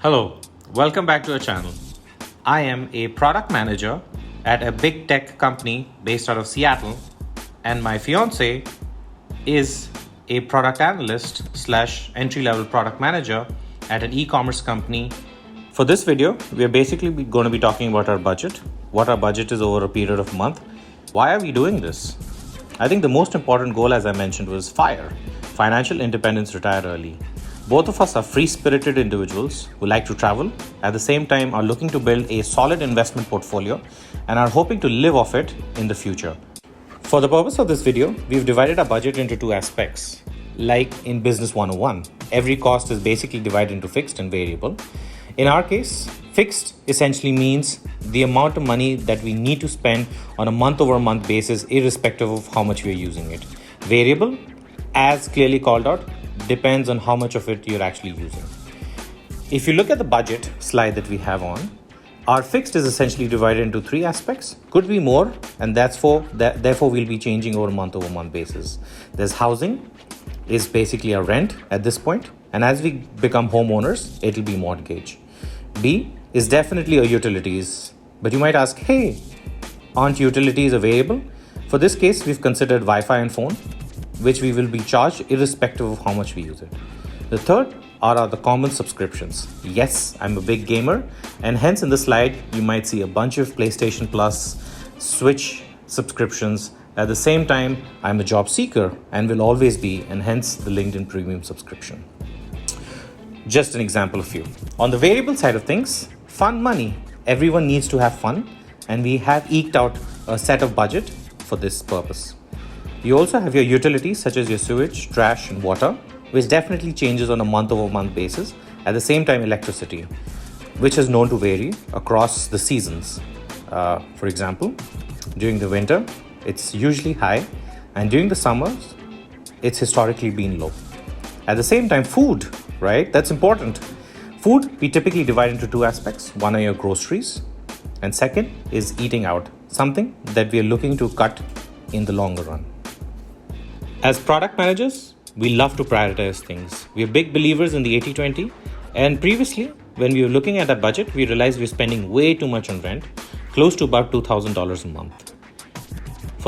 Hello, welcome back to our channel. I am a product manager at a big tech company based out of Seattle, and my fiance is a product analyst / entry-level product manager at an e-commerce company. For this video, we are basically going to be talking about our budget, what our budget is over a period of a month. Why are we doing this? I think the most important goal, as I mentioned, was financial independence, retire early. Both of us are free-spirited individuals who like to travel, at the same time are looking to build a solid investment portfolio and are hoping to live off it in the future. For the purpose of this video, we've divided our budget into two aspects. Like in Business 101, every cost is basically divided into fixed and variable. In our case, fixed essentially means the amount of money that we need to spend on a month-over-month basis, irrespective of how much we are using it. Variable, as clearly called out, depends on how much of it you're actually using. If you look at the budget slide that we have on, our fixed is essentially divided into three aspects. Could be more, and therefore we'll be changing over month basis. There's housing, is basically our rent at this point, and as we become homeowners, it'll be mortgage. B is definitely our utilities, but you might ask, hey, aren't utilities a variable? For this case, we've considered Wi-Fi and phone, which we will be charged irrespective of how much we use it. The third are the common subscriptions. Yes, I'm a big gamer, and hence in the slide, you might see a bunch of PlayStation Plus, Switch subscriptions. At the same time, I'm a job seeker and will always be, and hence the LinkedIn Premium subscription. Just an example of few. On the variable side of things, fun money. Everyone needs to have fun, and we have eked out a set of budget for this purpose. You also have your utilities such as your sewage, trash, and water, which definitely changes on a month-over-month basis. At the same time, electricity, which is known to vary across the seasons. For example, during the winter, it's usually high, and during the summers, it's historically been low. At the same time, food, right? That's important. Food, we typically divide into two aspects. One are your groceries, and second is eating out, something that we are looking to cut in the longer run. As product managers, we love to prioritize things. We are big believers in the 80-20, and previously, when we were looking at our budget, we realized we're spending way too much on rent, close to about $2,000 a month.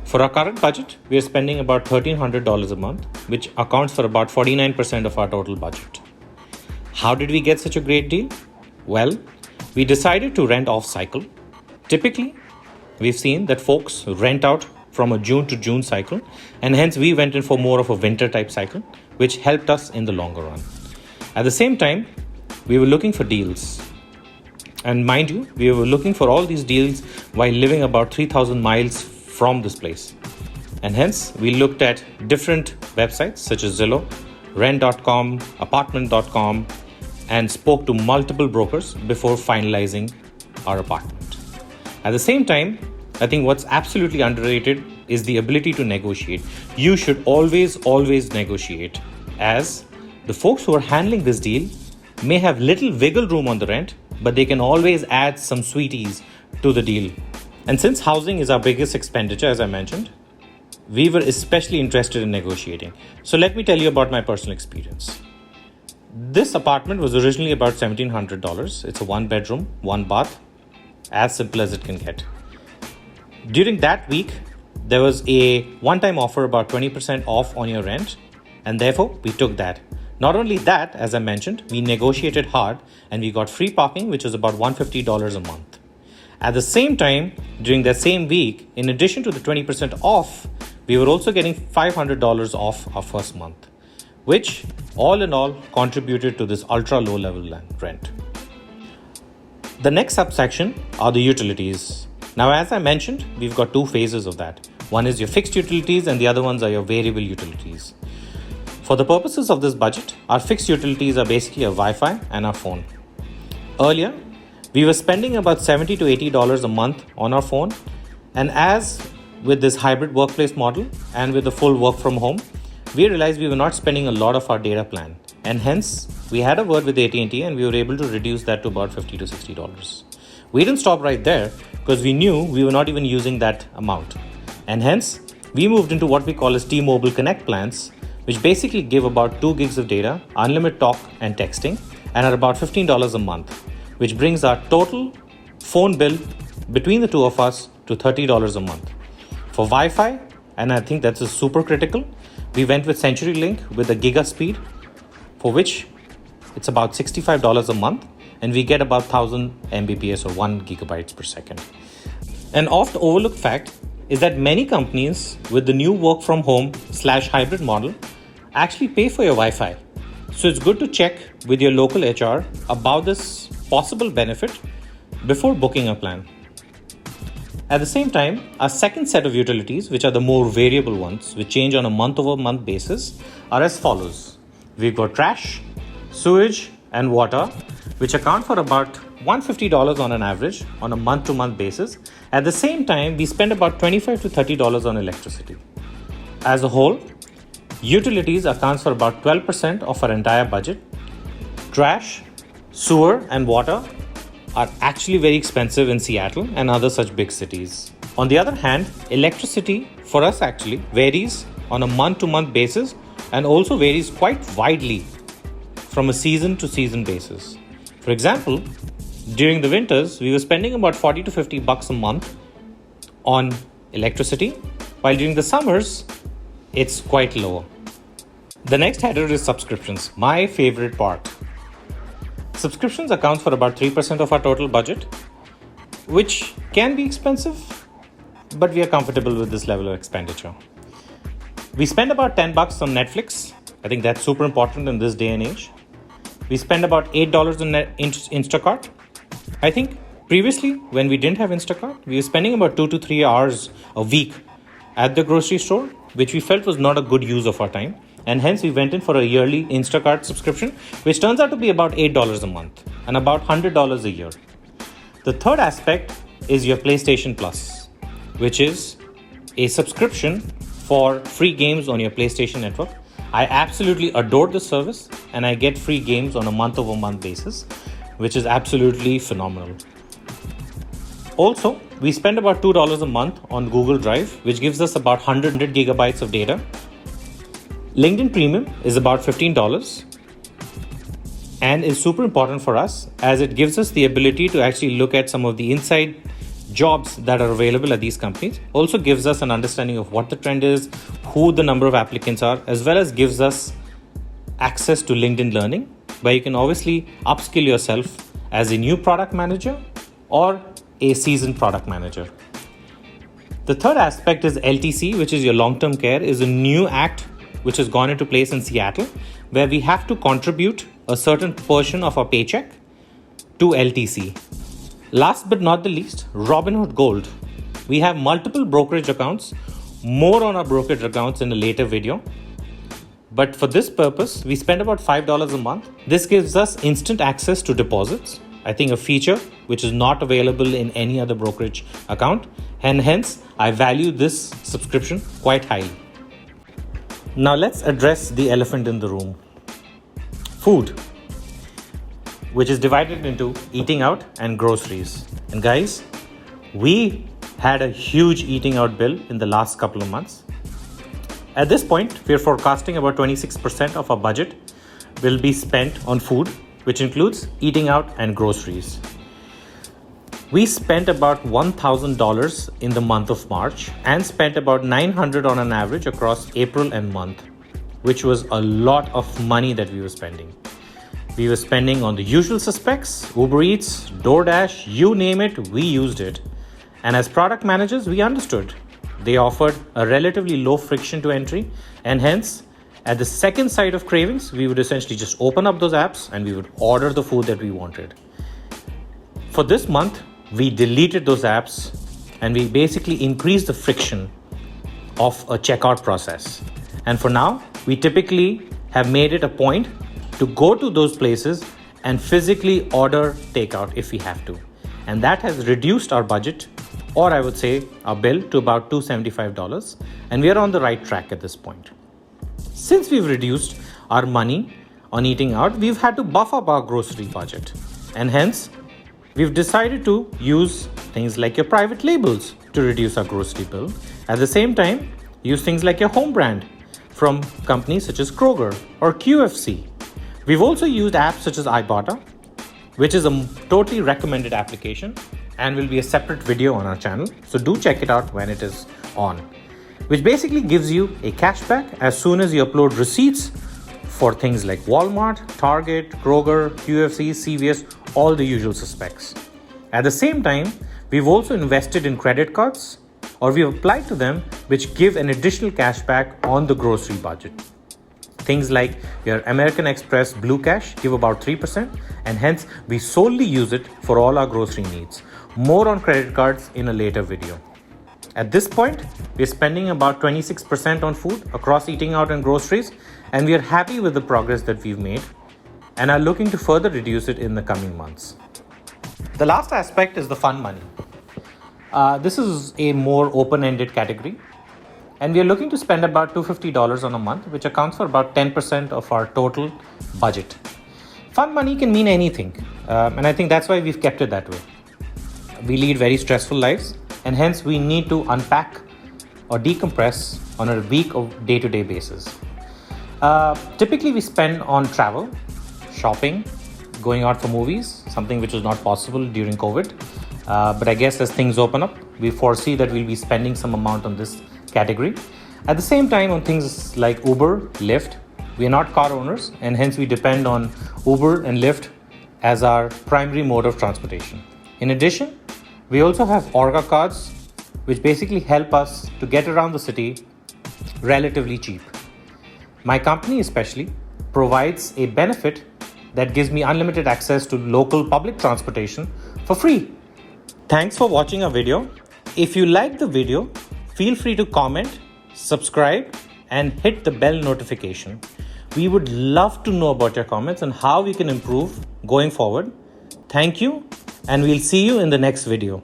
For our current budget, we are spending about $1,300 a month, which accounts for about 49% of our total budget. How did we get such a great deal? Well, we decided to rent off cycle. Typically, we've seen that folks rent out from a June to June cycle, and hence we went in for more of a winter type cycle, which helped us in the longer run. At the same time, we were looking for deals. And mind you, we were looking for all these deals while living about 3,000 miles from this place. And hence, we looked at different websites such as Zillow, rent.com, apartment.com, and spoke to multiple brokers before finalizing our apartment. At the same time, I think what's absolutely underrated is the ability to negotiate. You should always negotiate, as the folks who are handling this deal may have little wiggle room on the rent, but they can always add some sweeties to the deal. And since housing is our biggest expenditure, as I mentioned, we were especially interested in negotiating. So let me tell you about my personal experience. This apartment was originally about $1,700. It's a 1-bedroom, 1 bath, as simple as it can get. During that week, there was a one-time offer about 20% off on your rent, and therefore we took that. Not only that, as I mentioned, we negotiated hard and we got free parking, which was about $150 a month. At the same time, during that same week, in addition to the 20% off, we were also getting $500 off our first month, which all in all contributed to this ultra low level rent. The next subsection are the utilities. Now, as I mentioned, we've got two phases of that. One is your fixed utilities and the other ones are your variable utilities. For the purposes of this budget, our fixed utilities are basically our Wi-Fi and our phone. Earlier, we were spending about $70 to $80 a month on our phone, and as with this hybrid workplace model and with the full work from home, we realized we were not spending a lot of our data plan, and hence we had a word with AT&T and we were able to reduce that to about $50 to $60. We didn't stop right there because we knew we were not even using that amount, and hence we moved into what we call as T-Mobile Connect plans, which basically give about 2 gigs of data, unlimited talk and texting, and at about $15 a month, which brings our total phone bill between the two of us to $30 a month. For Wi-Fi, and I think that's super critical, we went with CenturyLink with a giga speed, for which it's about $65 a month, and we get about 1000 Mbps or 1 gigabytes per second. An oft overlooked fact is that many companies with the new work from home / hybrid model actually pay for your Wi-Fi. So it's good to check with your local HR about this possible benefit before booking a plan. At the same time, our second set of utilities, which are the more variable ones, which change on a month-over-month basis, are as follows. We've got trash, sewage, and water, which account for about $150 on an average on a month-to-month basis. At the same time, we spend about $25 to $30 on electricity. As a whole, utilities accounts for about 12% of our entire budget. Trash, sewer, and water are actually very expensive in Seattle and other such big cities. On the other hand, electricity for us actually varies on a month-to-month basis and also varies quite widely from a season to season basis. For example, during the winters, we were spending about $40 to $50 a month on electricity, while during the summers, it's quite lower. The next header is subscriptions, my favorite part. Subscriptions account for about 3% of our total budget, which can be expensive, but we are comfortable with this level of expenditure. We spend about $10 on Netflix. I think that's super important in this day and age. We spend about $8 on Instacart. I think previously, when we didn't have Instacart, we were spending about 2 to 3 hours a week at the grocery store, which we felt was not a good use of our time. And hence we went in for a yearly Instacart subscription, which turns out to be about $8 a month and about $100 a year. The third aspect is your PlayStation Plus, which is a subscription for free games on your PlayStation network. I absolutely adore this service, and I get free games on a month-over-month basis, which is absolutely phenomenal. Also, we spend about $2 a month on Google Drive, which gives us about 100 gigabytes of data. LinkedIn Premium is about $15 and is super important for us as it gives us the ability to actually look at some of the inside jobs that are available at these companies. Also gives us an understanding of what the trend is, who the number of applicants are, as well as gives us access to LinkedIn Learning, where you can obviously upskill yourself as a new product manager or a seasoned product manager. The third aspect is LTC, which is your long-term care, is a new act which has gone into place in Seattle, where we have to contribute a certain portion of our paycheck to LTC. Last but not the least, Robinhood Gold. We have multiple brokerage accounts, more on our brokerage accounts in a later video. But for this purpose, we spend about $5 a month. This gives us instant access to deposits. I think a feature which is not available in any other brokerage account, and hence I value this subscription quite highly. Now let's address the elephant in the room. Food, which is divided into eating out and groceries. And guys, we had a huge eating out bill in the last couple of months. At this point, we're forecasting about 26% of our budget will be spent on food, which includes eating out and groceries. We spent about $1,000 in the month of March and spent about $900 on an average across April and month, which was a lot of money that we were spending. We were spending on the usual suspects, Uber Eats, DoorDash, you name it, we used it. And as product managers, we understood. They offered a relatively low friction to entry, and hence, at the second side of cravings, we would essentially just open up those apps and we would order the food that we wanted. For this month, we deleted those apps and we basically increased the friction of a checkout process. And for now, we typically have made it a point to go to those places and physically order takeout if we have to. And that has reduced our budget, or I would say our bill, to about $275. And we are on the right track at this point. Since we've reduced our money on eating out, we've had to buff up our grocery budget. And hence, we've decided to use things like your private labels to reduce our grocery bill. At the same time, use things like your home brand from companies such as Kroger or QFC. We've also used apps such as Ibotta, which is a totally recommended application and will be a separate video on our channel. So do check it out when it is on, which basically gives you a cashback as soon as you upload receipts for things like Walmart, Target, Kroger, UFC, CVS, all the usual suspects. At the same time, we've also invested in credit cards, or we've applied to them, which give an additional cashback on the grocery budget. Things like your American Express Blue Cash give about 3%, and hence we solely use it for all our grocery needs. More on credit cards in a later video. At this point, we're spending about 26% on food across eating out and groceries, and we are happy with the progress that we've made and are looking to further reduce it in the coming months. The last aspect is the fun money. This is a more open-ended category, and we are looking to spend about $250 on a month, which accounts for about 10% of our total budget. Fun money can mean anything, and I think that's why we've kept it that way. We lead very stressful lives, and hence we need to unpack or decompress on a week or day-to-day basis. Typically we spend on travel, shopping, going out for movies, something which was not possible during COVID. But I guess as things open up, we foresee that we'll be spending some amount on this category. At the same time, on things like Uber, Lyft, we are not car owners, and hence we depend on Uber and Lyft as our primary mode of transportation. In addition, we also have Orga cards, which basically help us to get around the city relatively cheap. My company especially provides a benefit that gives me unlimited access to local public transportation for free. Thanks for watching our video. If you liked the video, feel free to comment, subscribe, and hit the bell notification. We would love to know about your comments and how we can improve going forward. Thank you, and we'll see you in the next video.